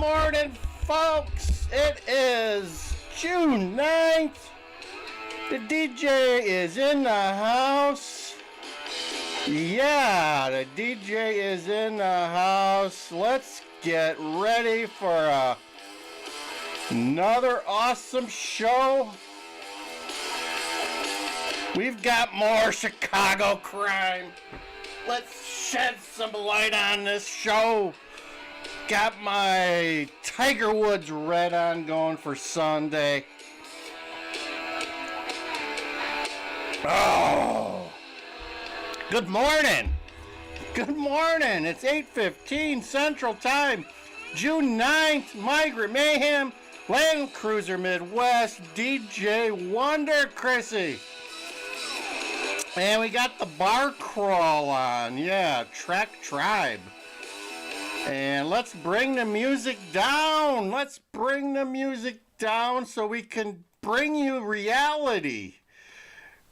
morning, folks. It is June 9th. The DJ is in the house. Yeah, the DJ is in the house. Let's get ready for another awesome show. We've got more Chicago crime. Let's shed some light on this show. Got my Tiger Woods red on going for Sunday. Oh, good morning. Good morning. It's 8:15 Central Time. June 9th, Migrant Mayhem, Land Cruiser Midwest, DJ Wonder Chrissy. And we got the bar crawl on. Yeah, Track Tribe. And let's bring the music down. Let's bring the music down so we can bring you reality.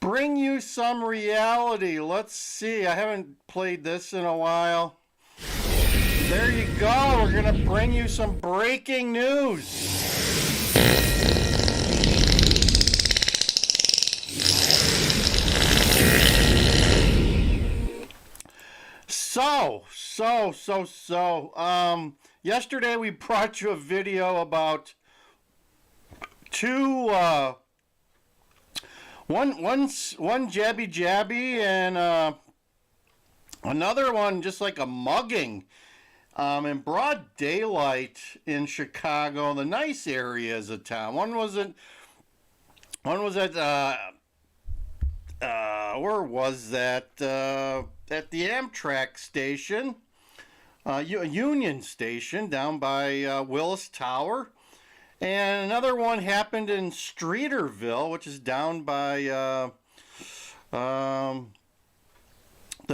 Bring you some reality. Let's see. I haven't played this in a while. There you go. We're going to bring you some breaking news. Yesterday we brought you a video about one jabby and another one just like a mugging in broad daylight in Chicago, the nice areas of town. One was at where was that? At the Amtrak station, Union Station down by Willis Tower. And another one happened in Streeterville, which is down by the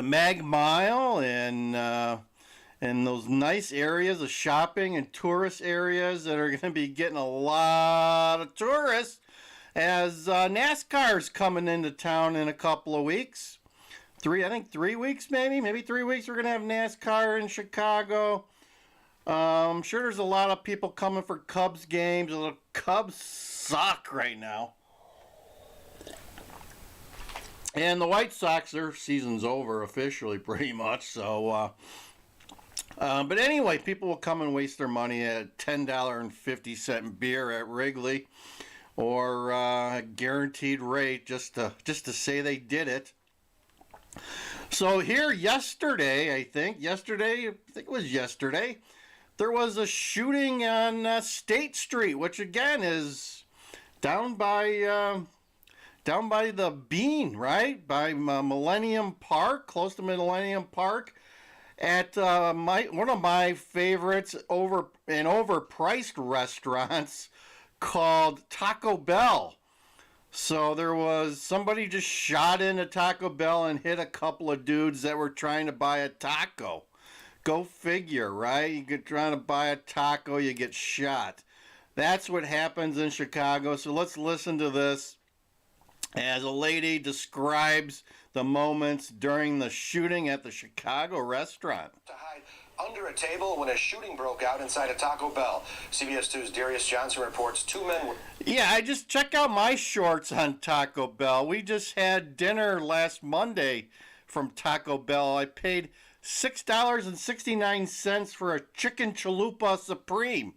Mag Mile and those nice areas of shopping and tourist areas that are going to be getting a lot of tourists as NASCAR's coming into town in a couple of weeks. 3 weeks maybe 3 weeks we're going to have NASCAR in Chicago. I'm sure there's a lot of people coming for Cubs games. The Cubs suck right now. And the White Sox, their season's over officially pretty much. So, but anyway, people will come and waste their money at $10.50 beer at Wrigley or a guaranteed rate just to say they did it. So here yesterday, I think it was yesterday, there was a shooting on State Street, which again is down by the Bean, right? By Millennium Park, close to Millennium Park, at one of my favorites overpriced restaurants called Taco Bell. So there was somebody just shot into Taco Bell and hit a couple of dudes that were trying to buy a taco. Go figure, right? You get trying to buy a taco, you get shot. That's what happens in Chicago. So let's listen to this as a lady describes the moments during the shooting at the Chicago restaurant. To hide under a table when a shooting broke out inside a Taco Bell. CBS 2's Darius Johnson reports two men were... Yeah, I just check out my shorts on Taco Bell. We just had dinner last Monday from Taco Bell. I paid $6.69 for a chicken chalupa supreme.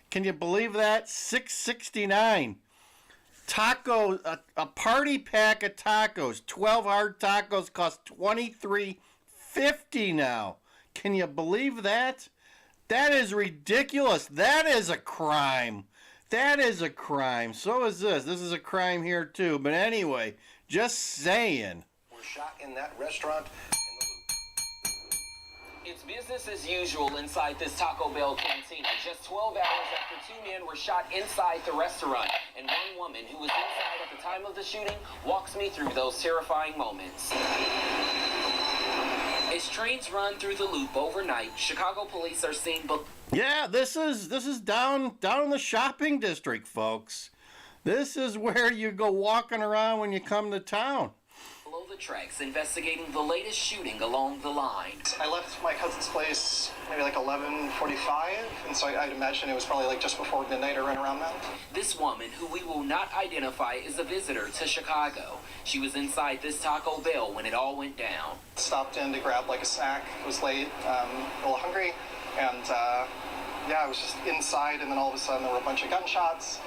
Can you believe that? $6.69. Taco, a party pack of tacos, 12 hard tacos cost $23.50 now. Can you believe that? That is ridiculous. That is a crime. That is a crime. So is this. This is a crime here too. But anyway, just saying. Were shot in that restaurant. It's business as usual inside this Taco Bell cantina. Just 12 hours after two men were shot inside the restaurant. And one woman who was inside at the time of the shooting walks me through those terrifying moments. As trains run through the loop overnight, Chicago police are seen... Yeah, this is down in the shopping district, folks. This is where you go walking around when you come to town. Below the tracks, investigating the latest shooting along the line. I left my cousin's place maybe like 11:45, and so I'd imagine it was probably like just before midnight or right around that. This woman, who we will not identify, is a visitor to Chicago. She was inside this Taco Bell when it all went down. Stopped in to grab like a snack. It was late, a little hungry, and yeah, I was just inside, and then all of a sudden there were a bunch of gunshots.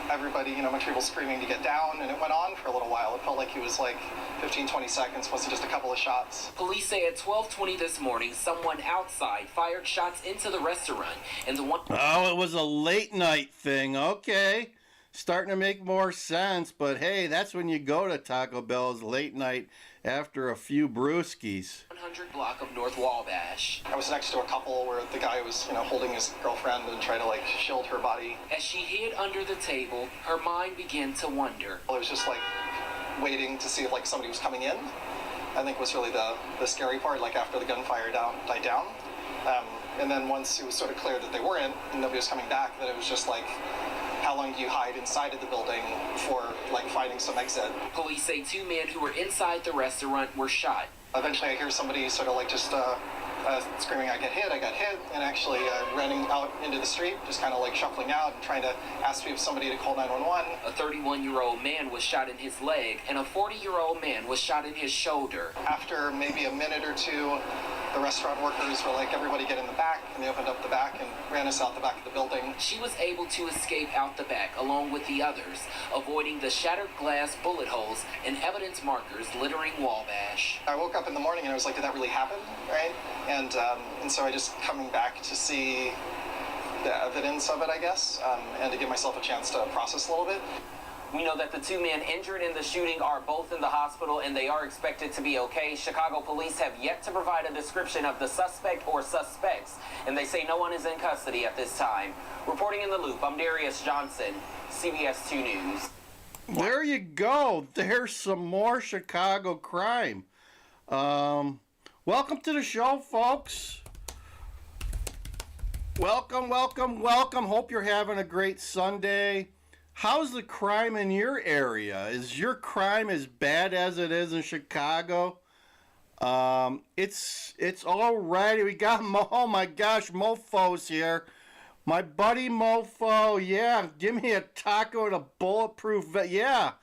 Everybody, a bunch of people screaming to get down, and it went on for a little while. It felt like it was like 15, 20 seconds, wasn't just a couple of shots. Police say at 12:20 this morning, someone outside fired shots into the restaurant, and the one... Oh, it was a late night thing. Okay. Starting to make more sense, but hey, that's when you go to Taco Bell's late night after a few brewskis. 100 block of North Wabash. I was next to a couple where the guy was, holding his girlfriend and trying to like shield her body. As she hid under the table, her mind began to wonder. I was just like waiting to see if like somebody was coming in. I think was really the scary part, like after the gunfire died down. And then once it was sort of clear that they were in and nobody was coming back, that it was just like, how long do you hide inside of the building before like finding some exit? Police say 2 men who were inside the restaurant were shot. Eventually I hear somebody sort of like just screaming, I got hit, and actually running out into the street, just kind of like shuffling out and trying to ask me if somebody to call 911. A 31-year-old man was shot in his leg, and a 40-year-old man was shot in his shoulder. After maybe a minute or two, the restaurant workers were like, everybody get in the back, and they opened up the back and ran us out the back of the building. She was able to escape out the back along with the others, avoiding the shattered glass, bullet holes, and evidence markers littering Wabash. I woke up in the morning and I was like, did that really happen, right? And so I just coming back to see the evidence of it, I guess, and to give myself a chance to process a little bit. We know that the 2 men injured in the shooting are both in the hospital and they are expected to be okay. Chicago police have yet to provide a description of the suspect or suspects, and they say no one is in custody at this time. Reporting in the Loop, I'm Darius Johnson, CBS 2 News. There you go. There's some more Chicago crime. Welcome to the show, folks. Welcome. Hope you're having a great Sunday. How's the crime in your area? Is your crime as bad as it is in Chicago? It's all right. We got, oh my gosh, Mofo's here. My buddy Mofo, yeah, give me a taco and a bulletproof vest. Yeah,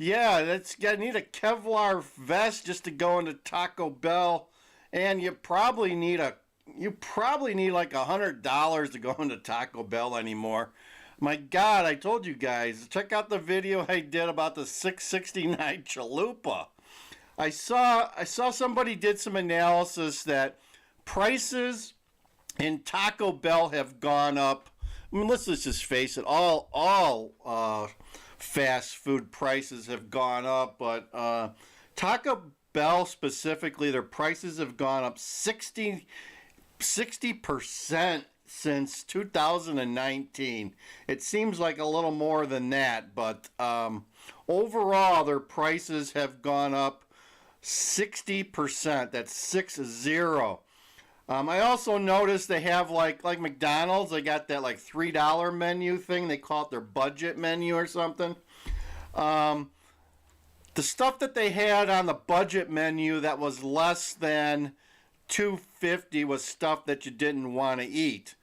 I need a Kevlar vest just to go into Taco Bell. And you probably need like $100 to go into Taco Bell anymore. My God, I told you guys, check out the video I did about the 669 Chalupa. I saw somebody did some analysis that prices in Taco Bell have gone up. I mean, let's just face it, all fast food prices have gone up, but Taco Bell specifically, their prices have gone up 60% since 2019. It seems like a little more than that, but overall their prices have gone up 60%. That's 60. I also noticed they have like McDonald's, they got that like $3 menu thing. They call it their budget menu or something. The stuff that they had on the budget menu that was less than $2.50 was stuff that you didn't want to eat.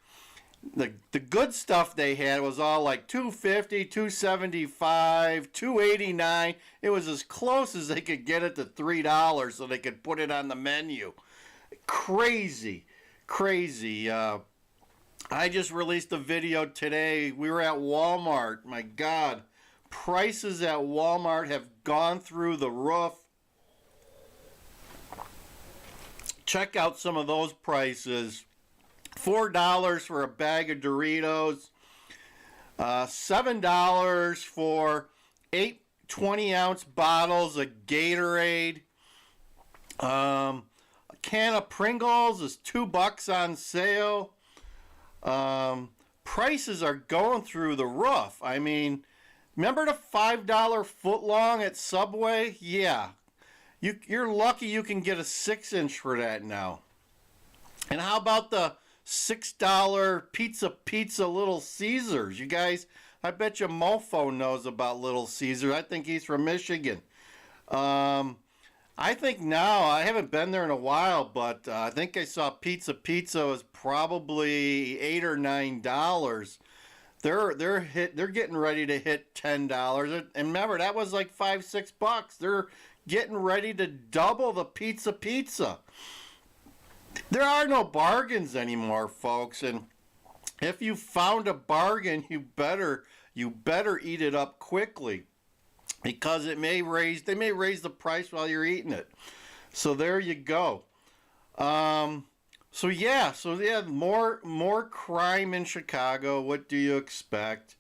The good stuff they had was all like $2.50, $2.75, $2.89. It was as close as they could get it to $3 so they could put it on the menu. Crazy. I just released a video today. We were at Walmart. My God. Prices at Walmart have gone through the roof. Check out some of those prices. $4 for a bag of Doritos. $7 for 8 20-ounce bottles of Gatorade. A can of Pringles is $2 on sale. Prices are going through the roof. I mean, remember the $5 footlong at Subway? Yeah. You're lucky you can get a 6-inch for that now. And how about the $6 pizza Little Caesars? You guys, I bet you Mofo knows about Little Caesars. I think he's from Michigan. I think now, I haven't been there in a while, but I think I saw Pizza was probably $8 or $9. They're getting ready to hit $10. And remember, that was like $5-6. They're getting ready to double the pizza. There are no bargains anymore, folks, and if you found a bargain, you better eat it up quickly, because they may raise the price while you're eating it. So there you go. So yeah, more crime in Chicago. What do you expect?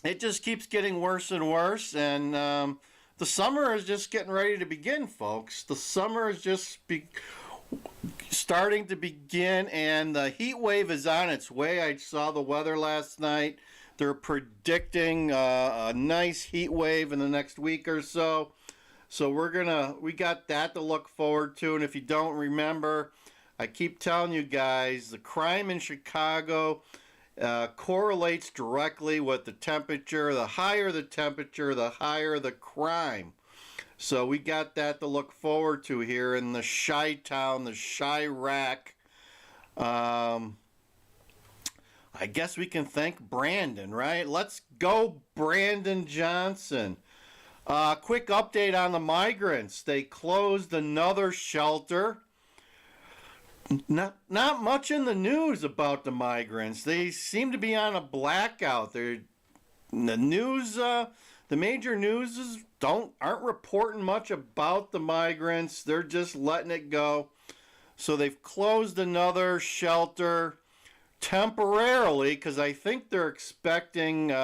It just keeps getting worse and worse, and the summer is just getting ready to begin, folks. The summer is just starting to begin, and the heat wave is on its way. I saw the weather last night. They're predicting a nice heat wave in the next week or so. So we got that to look forward to. And if you don't remember, I keep telling you guys, the crime in Chicago correlates directly with the temperature. The higher the temperature, the higher the crime. So we got that to look forward to here in the Chi-Town, the Chirac. I guess we can thank Brandon, right? Let's go, Brandon Johnson. Quick update on the migrants. They closed another shelter. Not much in the news about the migrants. They seem to be on a blackout. The major news aren't reporting much about the migrants. They're just letting it go. So they've closed another shelter temporarily, because I think they're expecting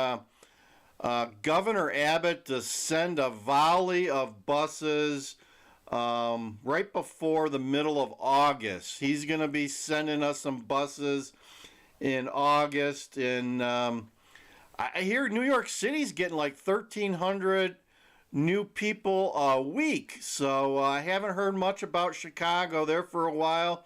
Governor Abbott to send a volley of buses right before the middle of August. He's going to be sending us some buses in August, and I hear New York City's getting like 1,300 new people a week. So I haven't heard much about Chicago there for a while.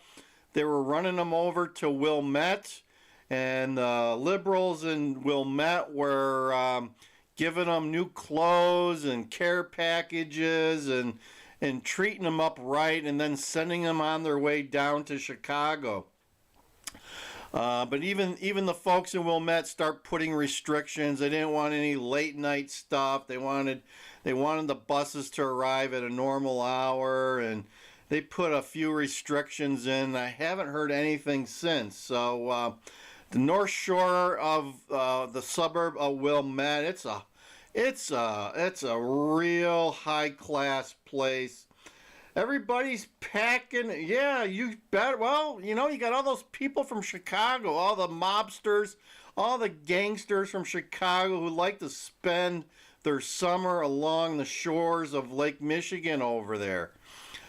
They were running them over to Wilmette, and the liberals in Wilmette were giving them new clothes and care packages and treating them up right, and then sending them on their way down to Chicago. But even the folks in Wilmette start putting restrictions. They didn't want any late night stuff. They wanted the buses to arrive at a normal hour, and they put a few restrictions in. I haven't heard anything since. So the North Shore of the suburb of Wilmette, it's a real high class place. Everybody's packing. Yeah, you bet. Well, you got all those people from Chicago, all the mobsters, all the gangsters from Chicago who like to spend their summer along the shores of Lake Michigan over there.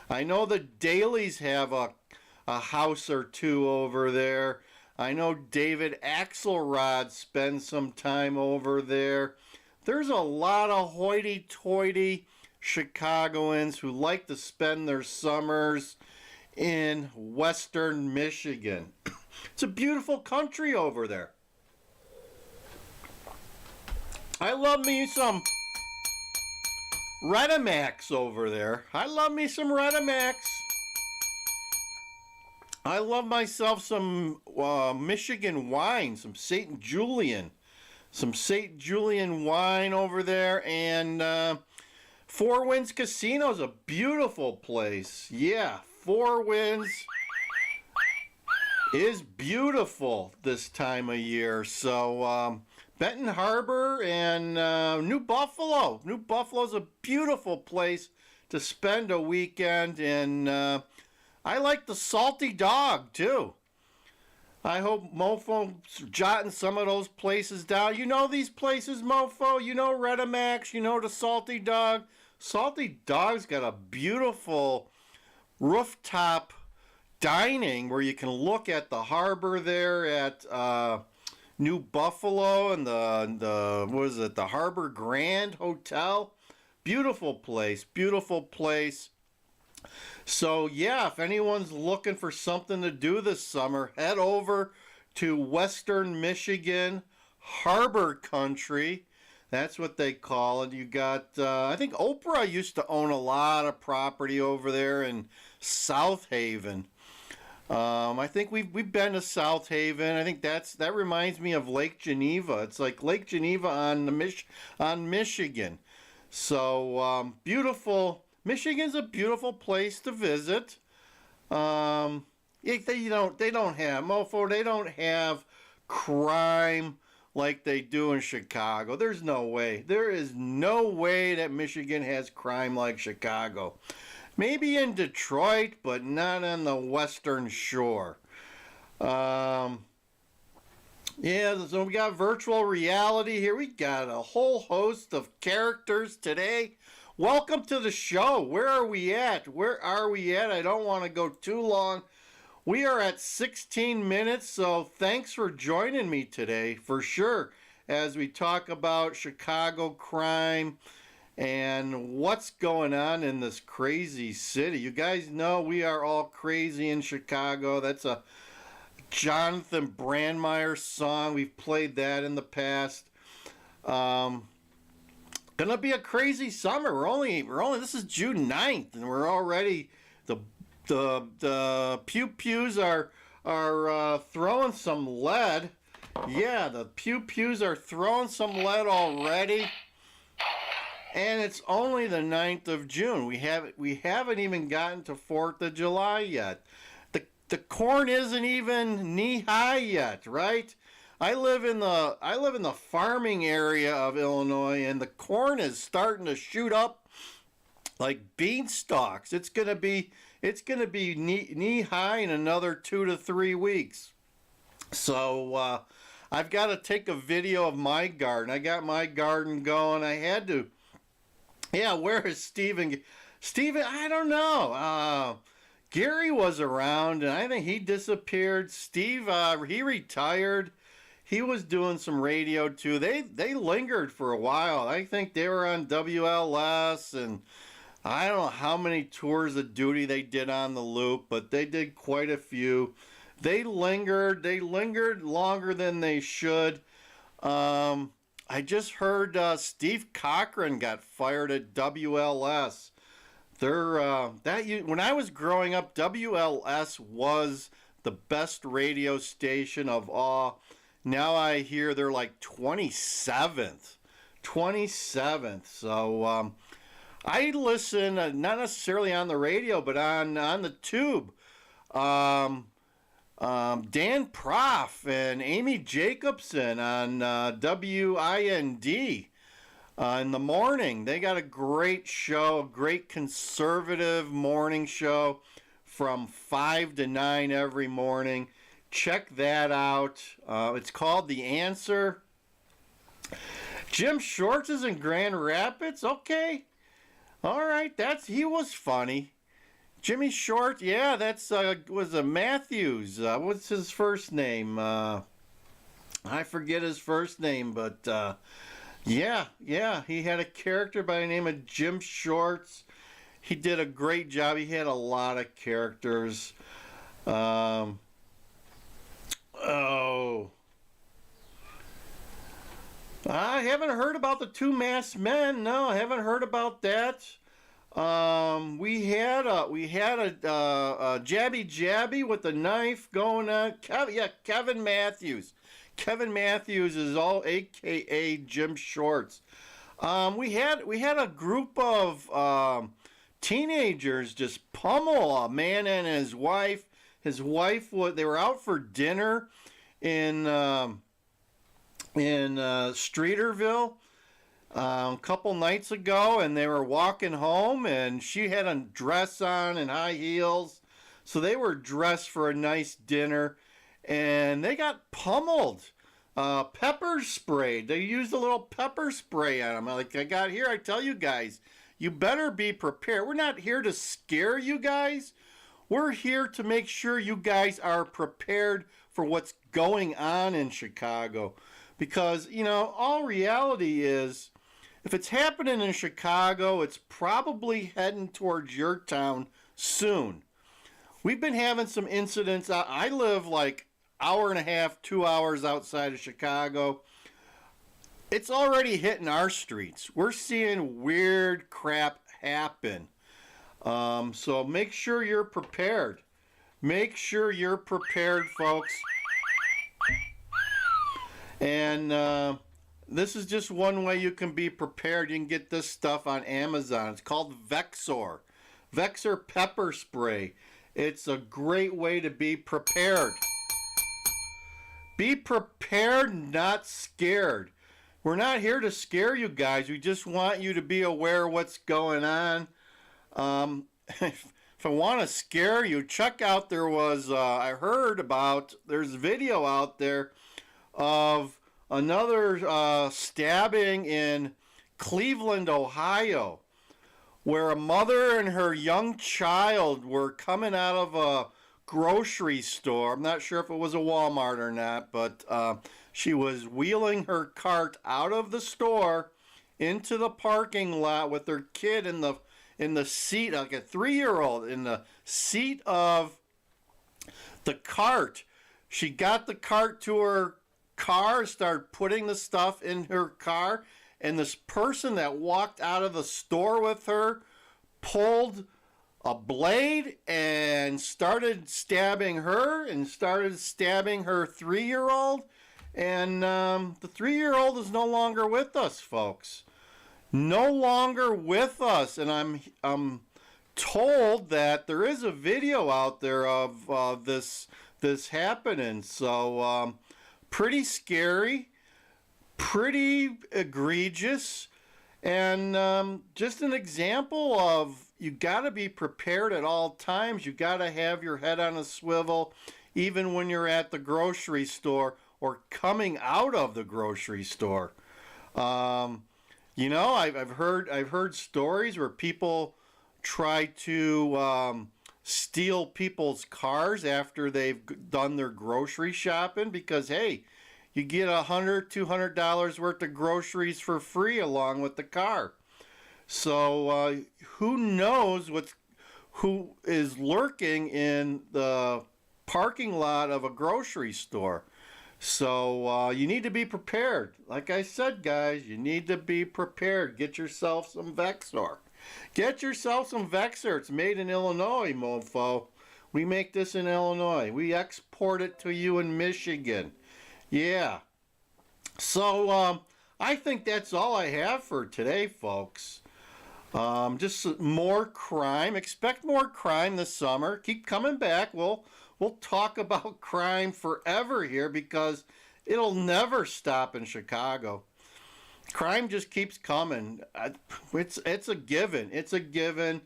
I know the Dailies have a house or two over there. I know David Axelrod spends some time over there. There's a lot of hoity-toity Chicagoans who like to spend their summers in western Michigan. It's a beautiful country over there. I love me some Redemax over there. I love me some Redemax. I love myself some Michigan wine, some St. Julian. Some St. Julian wine over there, and Four Winds Casino's a beautiful place. Yeah, Four Winds is beautiful this time of year. So Benton Harbor and New Buffalo. New Buffalo's a beautiful place to spend a weekend, and I like the Salty Dog too. I hope Mofo's jotting some of those places down. You know these places, Mofo. You know Redemax. You know the Salty Dog. Salty Dog's got a beautiful rooftop dining where you can look at the harbor there at New Buffalo and the Harbor Grand Hotel. Beautiful place. Beautiful place. So yeah, if anyone's looking for something to do this summer, head over to Western Michigan, Harbor Country. That's what they call it. You got, I think Oprah used to own a lot of property over there in South Haven. I think we've been to South Haven. I think that reminds me of Lake Geneva. It's like Lake Geneva on Michigan. So beautiful. Michigan's a beautiful place to visit. They don't have mofo. They don't have crime like they do in Chicago. There's no way. There is no way that Michigan has crime like Chicago. Maybe in Detroit, but not on the Western Shore. Yeah, so we got virtual reality here. We got a whole host of characters today. Welcome to the show. Where are we at? I don't want to go too long. We are at 16 minutes, so thanks for joining me today, for sure, as we talk about Chicago crime and what's going on in this crazy city. You guys know we are all crazy in Chicago. That's a Jonathan Brandmeier song. We've played that in the past. Gonna be a crazy summer. We're only this is June 9th, and we're already the pews are throwing some lead. Yeah, the pews are throwing some lead already. And it's only the 9th of June. We haven't even gotten to 4th of July yet. The corn isn't even knee high yet, right? I live in the farming area of Illinois, and the corn is starting to shoot up like beanstalks. It's gonna be knee high in another 2 to 3 weeks. So I've got to take a video of my garden. I got my garden going. I had to. Yeah, where is Steven? Steven, I don't know. Gary was around, and I think he disappeared. Steve, he retired. He was doing some radio too. They lingered for a while. I think they were on WLS, and I don't know how many tours of duty they did on the loop, but they did quite a few. They lingered longer than they should. I just heard Steve Cochran got fired at WLS. When I was growing up, WLS was the best radio station of all. Now I hear they're like 27th. So I listen, not necessarily on the radio, but on the tube. Dan Proff and Amy Jacobson on WIND in the morning. They got a great show, a great conservative morning show from 5 to 9 every morning. Check that out. It's called The Answer. Jim Shorts is in Grand Rapids. Okay. All right. He was funny. Jimmy Short, yeah, was a Matthews. What's his first name? I forget his first name, but yeah, he had a character by the name of Jim Shorts. He did a great job. He had a lot of characters. I haven't heard about the Two Masked Men. No, I haven't heard about that. We had a jabby with the knife going on. Kevin Matthews. Kevin Matthews is all AKA Jim Shorts. We had a group of teenagers just pummel a man and his wife. They were out for dinner in Streeterville a couple nights ago, and they were walking home, and she had a dress on and high heels, so they were dressed for a nice dinner, and they got pummeled, pepper sprayed. They used a little pepper spray on them. Like I got here, I tell you guys, you better be prepared. We're not here to scare you guys. We're here to make sure you guys are prepared for what's going on in Chicago, because all reality is, if it's happening in Chicago, it's probably heading towards your town soon. We've been having some incidents. I live like hour and a half, 2 hours outside of Chicago. it's already hitting our streets. We're seeing weird crap happen. So make sure you're prepared. Make sure you're prepared, folks. And this is just one way you can be prepared. You can get this stuff on Amazon. It's called Vexor. Vexor pepper spray. It's a great way to be prepared. Be prepared, not scared. We're not here to scare you guys. We just want you to be aware of what's going on. If I want to scare you, check out, I heard about, there's video out there of another stabbing in Cleveland, Ohio, where a mother and her young child were coming out of a grocery store. I'm not sure if it was a Walmart or not, but she was wheeling her cart out of the store into the parking lot with her kid in the seat, like a 3-year-old in the seat of the cart. She got the cart to her car, started putting the stuff in her car, and this person that walked out of the store with her pulled a blade and started stabbing her and started stabbing her 3-year-old. And the 3-year-old is no longer with us, folks. No longer with us. And I'm told that there is a video out there of this happening. So pretty scary, pretty egregious, and just an example of you got to be prepared at all times. You got to have your head on a swivel, even when you're at the grocery store or coming out of the grocery store. You know, I've heard stories where people try to steal people's cars after they've done their grocery shopping because, hey, you get $100, $200 worth of groceries for free along with the car. So who knows who is lurking in the parking lot of a grocery store. So you need to be prepared. Like I said, guys, you need to be prepared. Get yourself some Vexor. Get yourself some Vexor. It's made in Illinois, mofo. We make this in Illinois. We export it to you in Michigan. Yeah. So I think that's all I have for today, folks. Just more crime. Expect more crime this summer. Keep coming back. We'll talk about crime forever here because it'll never stop in Chicago. Crime just keeps coming. It's a given. It's a given.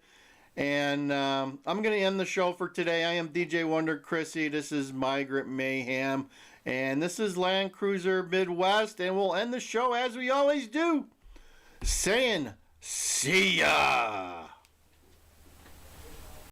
And I'm going to end the show for today. I am DJ Wonder Chrissy. This is Migrant Mayhem. And this is Land Cruiser Midwest. And we'll end the show as we always do, saying, see ya!